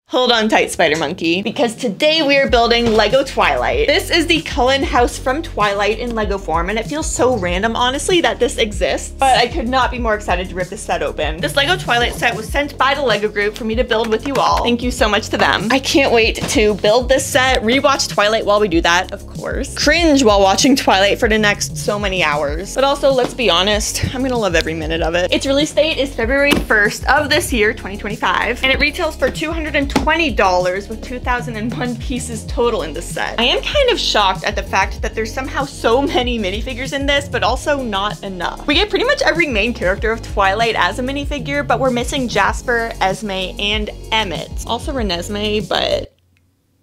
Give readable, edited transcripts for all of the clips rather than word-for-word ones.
Hold on tight, Spider Monkey, because today we are building LEGO Twilight. This is the Cullen House from Twilight in LEGO form, and it feels so random, honestly, that this exists, but I could not be more excited to rip this set open. This LEGO Twilight set was sent by the LEGO group for me to build with you all. Thank you so much to them. I can't wait to build this set, rewatch Twilight while we do that, of course. Cringe while watching Twilight for the next so many hours. But also, let's be honest, I'm gonna love every minute of it. Its release date is February 1st of this year, 2025, and it retails for $220 with 2,001 pieces total in this set. I am kind of shocked at the fact that there's somehow so many minifigures in this, but also not enough. We get pretty much every main character of Twilight as a minifigure, but we're missing Jasper, Esme, and Emmett. Also Renesmee, but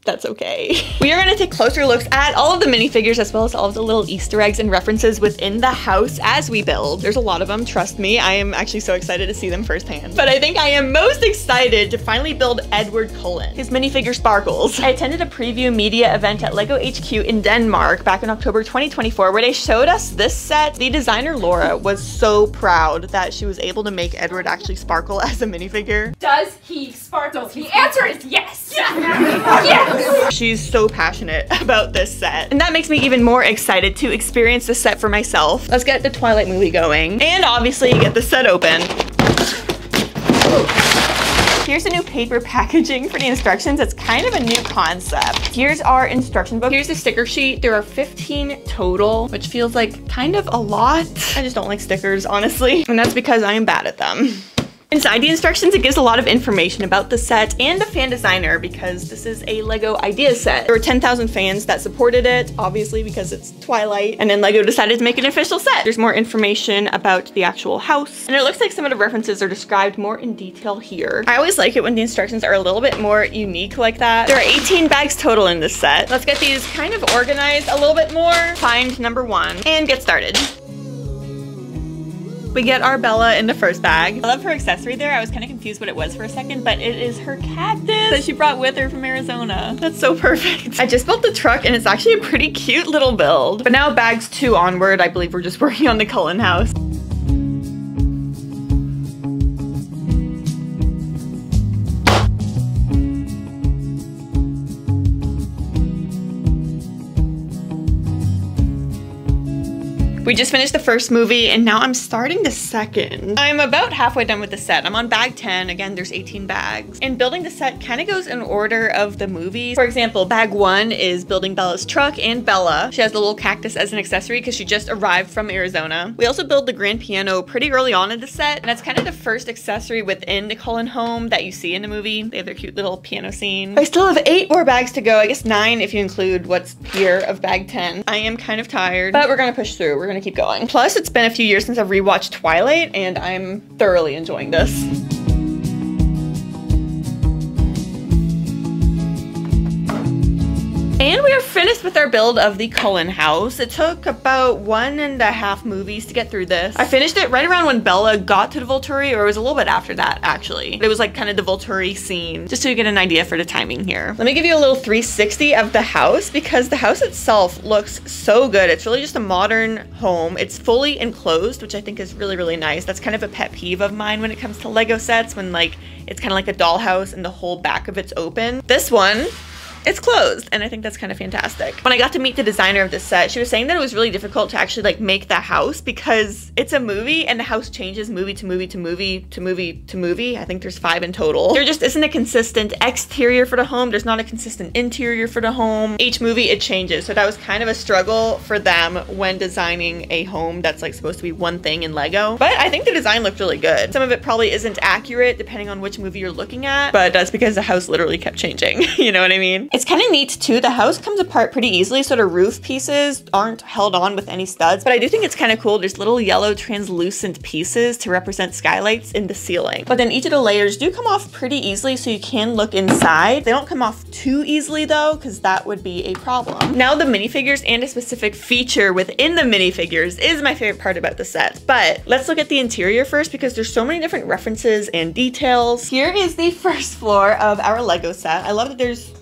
that's okay. We are gonna take closer looks at all of the minifigures as well as all of the little Easter eggs and references within the house as we build. There's a lot of them, trust me. I am actually so excited to see them firsthand. But I think I am most excited to finally build Edward Cullen. His minifigure sparkles. I attended a preview media event at LEGO HQ in Denmark back in October 2024 where they showed us this set. The designer Laura was so proud that she was able to make Edward actually sparkle as a minifigure. Does he sparkle? The answer is yes! Yes! She's so passionate about this set. And that makes me even more excited to experience this set for myself. Let's get the Twilight movie going. And obviously get the set open. Here's the new paper packaging for the instructions. It's kind of a new concept. Here's our instruction book. Here's the sticker sheet. There are 15 total, which feels like kind of a lot. I just don't like stickers, honestly. And that's because I am bad at them. Inside the instructions, it gives a lot of information about the set and the fan designer because this is a LEGO idea set. There were 10,000 fans that supported it, obviously because it's Twilight, and then LEGO decided to make an official set. There's more information about the actual house, and it looks like some of the references are described more in detail here. I always like it when the instructions are a little bit more unique like that. There are 18 bags total in this set. Let's get these kind of organized a little bit more. Find number 1 and get started. We get our Bella in the first bag. I love her accessory there. I was kind of confused what it was for a second, but it is her cactus that she brought with her from Arizona. That's so perfect. I just built the truck and it's actually a pretty cute little build. But now bags 2 onward, I believe we're just working on the Cullen house. We just finished the first movie and now I'm starting the second. I'm about halfway done with the set. I'm on bag 10. Again, there's 18 bags. And building the set kind of goes in order of the movie. For example, bag 1 is building Bella's truck and Bella. She has the little cactus as an accessory because she just arrived from Arizona. We also build the grand piano pretty early on in the set. And that's kind of the first accessory within the Cullen home that you see in the movie. They have their cute little piano scene. I still have 8 more bags to go. I guess 9 if you include what's here of bag 10. I am kind of tired, but we're gonna push through. We're gonna keep going. Plus, it's been a few years since I've rewatched Twilight, and I'm thoroughly enjoying this. And we are finished with our build of the Cullen house. It took about 1.5 movies to get through this. I finished it right around when Bella got to the Volturi, or it was a little bit after that, actually. It was like kind of the Volturi scene, just so you get an idea for the timing here. Let me give you a little 360 of the house because the house itself looks so good. It's really just a modern home. It's fully enclosed, which I think is really, really nice. That's kind of a pet peeve of mine when it comes to LEGO sets, when like it's kind of like a dollhouse and the whole back of it's open. This one, it's closed, and I think that's kind of fantastic. When I got to meet the designer of this set, she was saying that it was really difficult to actually like make the house because it's a movie and the house changes movie to movie to movie to movie to movie. I think there's 5 in total. There just isn't a consistent exterior for the home. There's not a consistent interior for the home. Each movie it changes, so that was kind of a struggle for them when designing a home that's like supposed to be one thing in LEGO. But I think the design looked really good. Some of it probably isn't accurate depending on which movie you're looking at, but that's because the house literally kept changing. You know what I mean? It's kind of neat too. The house comes apart pretty easily, so the roof pieces aren't held on with any studs, but I do think it's kind of cool. There's little yellow translucent pieces to represent skylights in the ceiling. But then each of the layers do come off pretty easily, so you can look inside. They don't come off too easily though, because that would be a problem. Now the minifigures and a specific feature within the minifigures is my favorite part about the set. But let's look at the interior first because there's so many different references and details. Here is the first floor of our LEGO set. I love that there's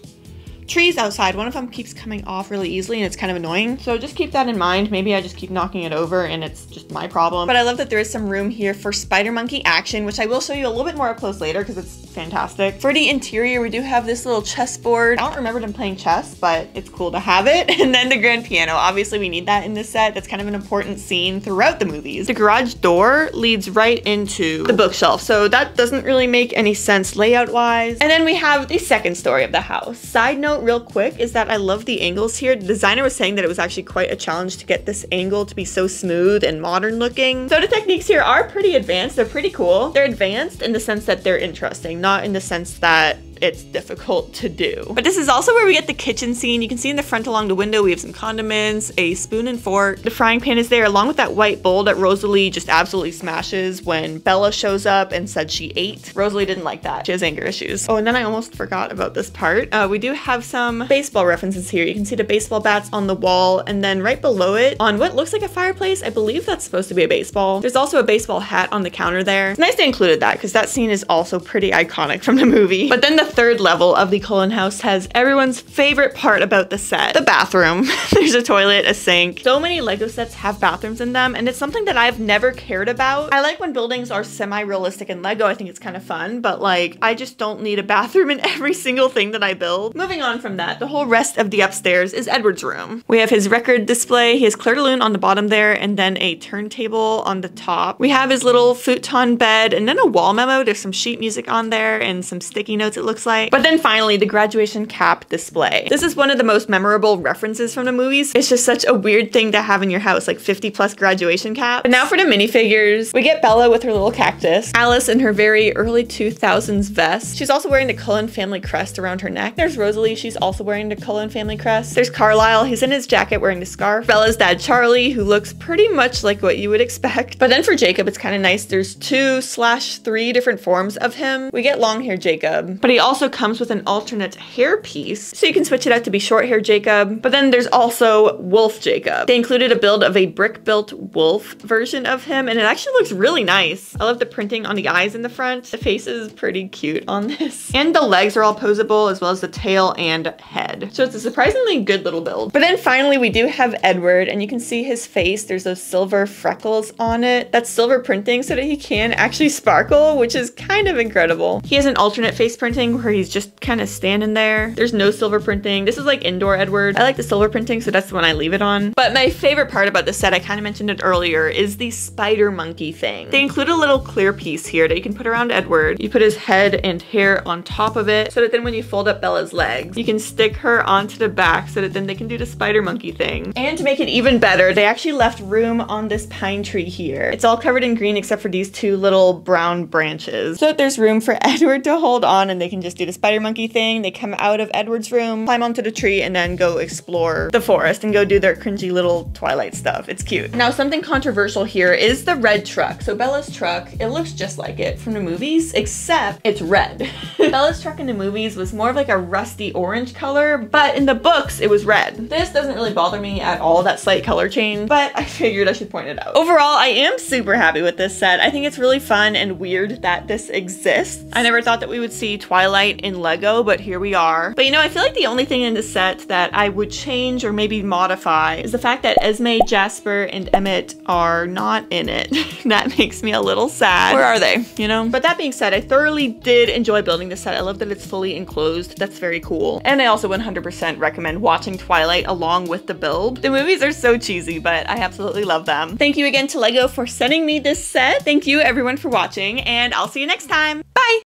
trees outside. One of them keeps coming off really easily and it's kind of annoying. So just keep that in mind. Maybe I just keep knocking it over and it's just my problem. But I love that there is some room here for spider monkey action, which I will show you a little bit more up close later because it's fantastic. For the interior, we do have this little chessboard. I don't remember them playing chess, but it's cool to have it. And then the grand piano. Obviously, we need that in this set. That's kind of an important scene throughout the movies. The garage door leads right into the bookshelf, so that doesn't really make any sense layout-wise. And then we have the second story of the house. Side note real quick is that I love the angles here. The designer was saying that it was actually quite a challenge to get this angle to be so smooth and modern looking. So the techniques here are pretty advanced. They're pretty cool. They're advanced in the sense that they're interesting, not in the sense that it's difficult to do. But this is also where we get the kitchen scene. You can see in the front along the window we have some condiments, a spoon and fork. The frying pan is there along with that white bowl that Rosalie just absolutely smashes when Bella shows up and said she ate. Rosalie didn't like that. She has anger issues. Oh, and then I almost forgot about this part. We do have some baseball references here. You can see the baseball bats on the wall, and then right below it on what looks like a fireplace, I believe that's supposed to be a baseball. There's also a baseball hat on the counter there. It's nice they included that because that scene is also pretty iconic from the movie. But then the third level of the Cullen house has everyone's favorite part about the set, the bathroom. There's a toilet, a sink. So many LEGO sets have bathrooms in them, and it's something that I've never cared about. I like when buildings are semi-realistic in LEGO. I think it's kind of fun, but like, I just don't need a bathroom in every single thing that I build. Moving on from that, the whole rest of the upstairs is Edward's room. We have his record display. He has Clair de Lune on the bottom there, and then a turntable on the top. We have his little futon bed, and then a wall memo. There's some sheet music on there and some sticky notes, it looks like. But then finally, the graduation cap display. This is one of the most memorable references from the movies. It's just such a weird thing to have in your house, like 50+ graduation cap. But now for the minifigures. We get Bella with her little cactus, Alice in her very early 2000s vest. She's also wearing the Cullen family crest around her neck. There's Rosalie, she's also wearing the Cullen family crest. There's Carlisle, he's in his jacket wearing the scarf. Bella's dad Charlie, who looks pretty much like what you would expect. But then for Jacob, it's kind of nice. There's 2/3 different forms of him. We get long hair Jacob, but he also comes with an alternate hair piece, so you can switch it out to be short hair Jacob. But then there's also Wolf Jacob. They included a build of a brick-built wolf version of him, and it actually looks really nice. I love the printing on the eyes in the front. The face is pretty cute on this. And the legs are all posable, as well as the tail and head. So it's a surprisingly good little build. But then finally we do have Edward, and you can see his face. There's those silver freckles on it. That's silver printing so that he can actually sparkle, which is kind of incredible. He has an alternate face printing where he's just kind of standing there. There's no silver printing. This is like indoor Edward. I like the silver printing, so that's the one I leave it on. But my favorite part about this set, I kind of mentioned it earlier, is the spider monkey thing. They include a little clear piece here that you can put around Edward. You put his head and hair on top of it so that then when you fold up Bella's legs, you can stick her onto the back so that then they can do the spider monkey thing. And to make it even better, they actually left room on this pine tree here. It's all covered in green except for these two little brown branches, so that there's room for Edward to hold on and they can just do the spider monkey thing. They come out of Edward's room, climb onto the tree, and then go explore the forest and go do their cringy little Twilight stuff. It's cute. Now, something controversial here is the red truck. So Bella's truck, it looks just like it from the movies, except it's red. Bella's truck in the movies was more of like a rusty orange color, but in the books, it was red. This doesn't really bother me at all, that slight color change, but I figured I should point it out. Overall, I am super happy with this set. I think it's really fun and weird that this exists. I never thought that we would see Twilight in LEGO, but here we are. But you know, I feel like the only thing in this set that I would change or maybe modify is the fact that Esme, Jasper, and Emmett are not in it. That makes me a little sad. Where are they? You know? But that being said, I thoroughly did enjoy building this set. I love that it's fully enclosed. That's very cool. And I also 100% recommend watching Twilight along with the build. The movies are so cheesy, but I absolutely love them. Thank you again to LEGO for sending me this set. Thank you everyone for watching, and I'll see you next time.